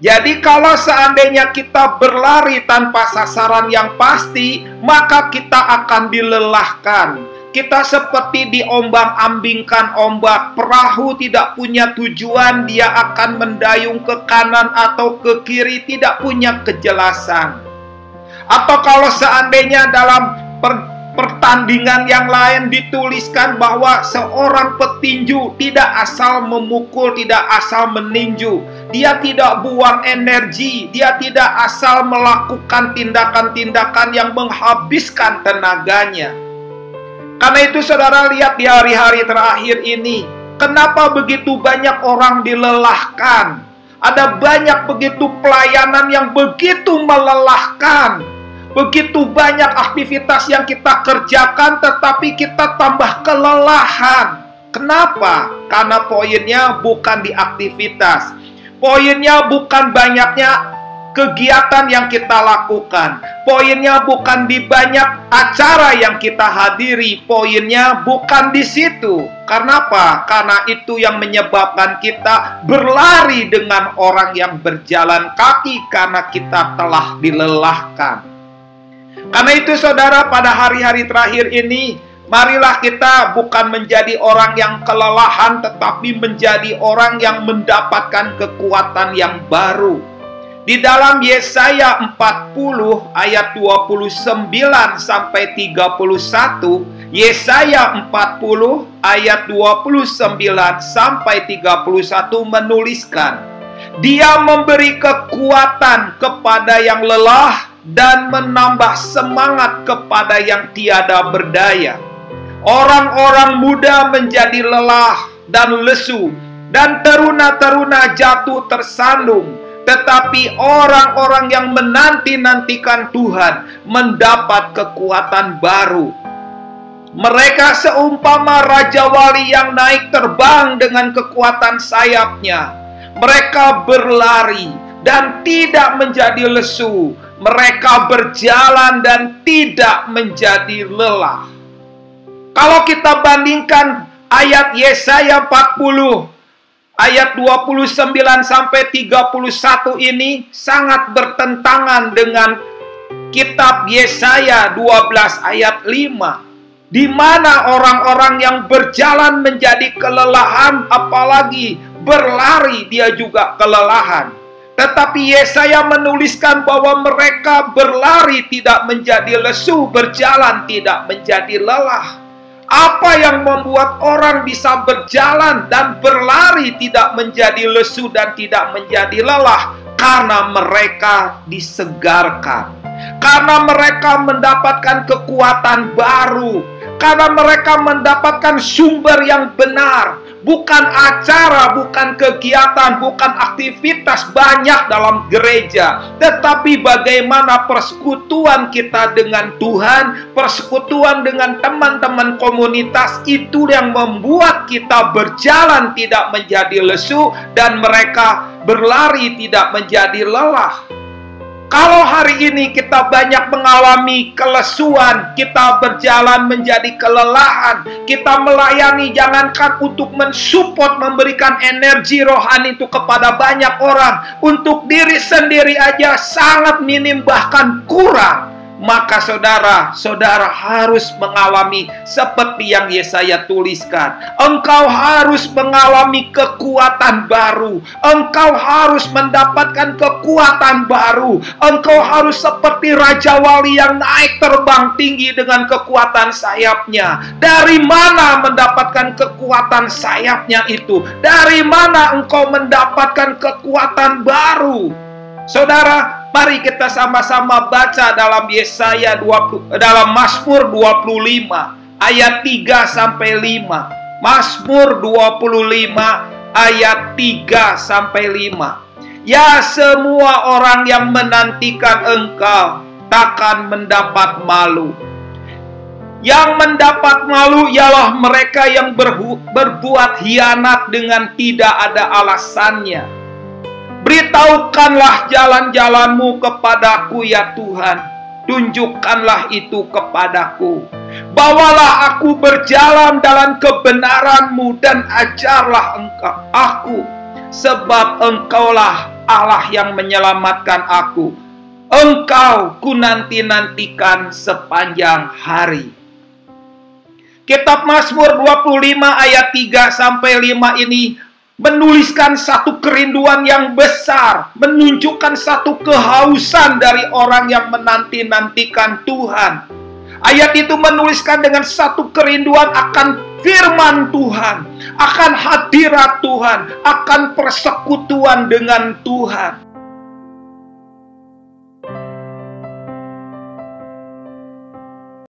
Jadi kalau seandainya kita berlari tanpa sasaran yang pasti, maka kita akan dilelahkan. Kita seperti diombang-ambingkan ombak, perahu tidak punya tujuan, dia akan mendayung ke kanan atau ke kiri, tidak punya kejelasan. Atau kalau seandainya dalam pertandingan yang lain dituliskan bahwa seorang petinju tidak asal memukul, tidak asal meninju. Dia tidak buang energi, dia tidak asal melakukan tindakan-tindakan yang menghabiskan tenaganya. Karena itu saudara lihat di hari-hari terakhir ini, kenapa begitu banyak orang dilelahkan? Ada banyak begitu pelayanan yang begitu melelahkan. Begitu banyak aktivitas yang kita kerjakan, tetapi kita tambah kelelahan. Kenapa? Karena poinnya bukan di aktivitas. Poinnya bukan banyaknya kegiatan yang kita lakukan. Poinnya bukan di banyak acara yang kita hadiri. Poinnya bukan di situ. Karena apa? Karena itu yang menyebabkan kita berlari dengan orang yang berjalan kaki karena kita telah dilelahkan. Karena itu saudara, pada hari-hari terakhir ini, marilah kita bukan menjadi orang yang kelelahan, tetapi menjadi orang yang mendapatkan kekuatan yang baru. Di dalam Yesaya 40 ayat 29 sampai 31, Yesaya 40 ayat 29 sampai 31 menuliskan, Dia memberi kekuatan kepada yang lelah dan menambah semangat kepada yang tiada berdaya. Orang-orang muda menjadi lelah dan lesu, dan teruna-teruna jatuh tersandung. Tetapi orang-orang yang menanti-nantikan Tuhan mendapat kekuatan baru. Mereka seumpama Raja Wali yang naik terbang dengan kekuatan sayapnya. Mereka berlari dan tidak menjadi lesu. Mereka berjalan dan tidak menjadi lelah. Kalau kita bandingkan ayat Yesaya 40 ayat 29 sampai 31 ini sangat bertentangan dengan kitab Yesaya 12 ayat 5, di mana orang-orang yang berjalan menjadi kelelahan, apalagi berlari dia juga kelelahan. Tetapi Yesaya menuliskan bahwa mereka berlari tidak menjadi lesu, berjalan tidak menjadi lelah. Apa yang membuat orang bisa berjalan dan berlari tidak menjadi lesu dan tidak menjadi lelah? Karena mereka disegarkan. Karena mereka mendapatkan kekuatan baru. Karena mereka mendapatkan sumber yang benar. Bukan acara, bukan kegiatan, bukan aktivitas banyak dalam gereja. Tetapi bagaimana persekutuan kita dengan Tuhan, persekutuan dengan teman-teman komunitas, itu yang membuat kita berjalan tidak menjadi lesu dan mereka berlari tidak menjadi lelah. Kalau hari ini kita banyak mengalami kelesuan, kita berjalan menjadi kelelahan, kita melayani jangankan untuk mensupport, memberikan energi rohani itu kepada banyak orang, untuk diri sendiri aja sangat minim bahkan kurang. Maka saudara harus mengalami seperti yang Yesaya tuliskan. Engkau harus mengalami kekuatan baru. Engkau harus mendapatkan kekuatan baru. Engkau harus seperti Raja Wali yang naik terbang tinggi dengan kekuatan sayapnya. Dari mana mendapatkan kekuatan sayapnya itu? Dari mana engkau mendapatkan kekuatan baru? Saudara, mari kita sama-sama baca dalam Yesaya 20, dalam Mazmur 25 ayat 3 sampai 5. Mazmur 25 ayat 3 sampai 5. Ya, semua orang yang menantikan engkau takkan mendapat malu. Yang mendapat malu ialah mereka yang berbuat hianat dengan tidak ada alasannya. Beritahukanlah jalan-jalanmu kepadaku ya Tuhan. Tunjukkanlah itu kepadaku. Bawalah aku berjalan dalam kebenaran-Mu dan ajarlah aku. Sebab Engkaulah Allah yang menyelamatkan aku. Engkau ku nanti-nantikan sepanjang hari. Kitab Mazmur 25 ayat 3 sampai 5 ini menuliskan satu kerinduan yang besar, menunjukkan satu kehausan dari orang yang menanti-nantikan Tuhan. Ayat itu menuliskan dengan satu kerinduan akan firman Tuhan, akan hadirat Tuhan, akan persekutuan dengan Tuhan.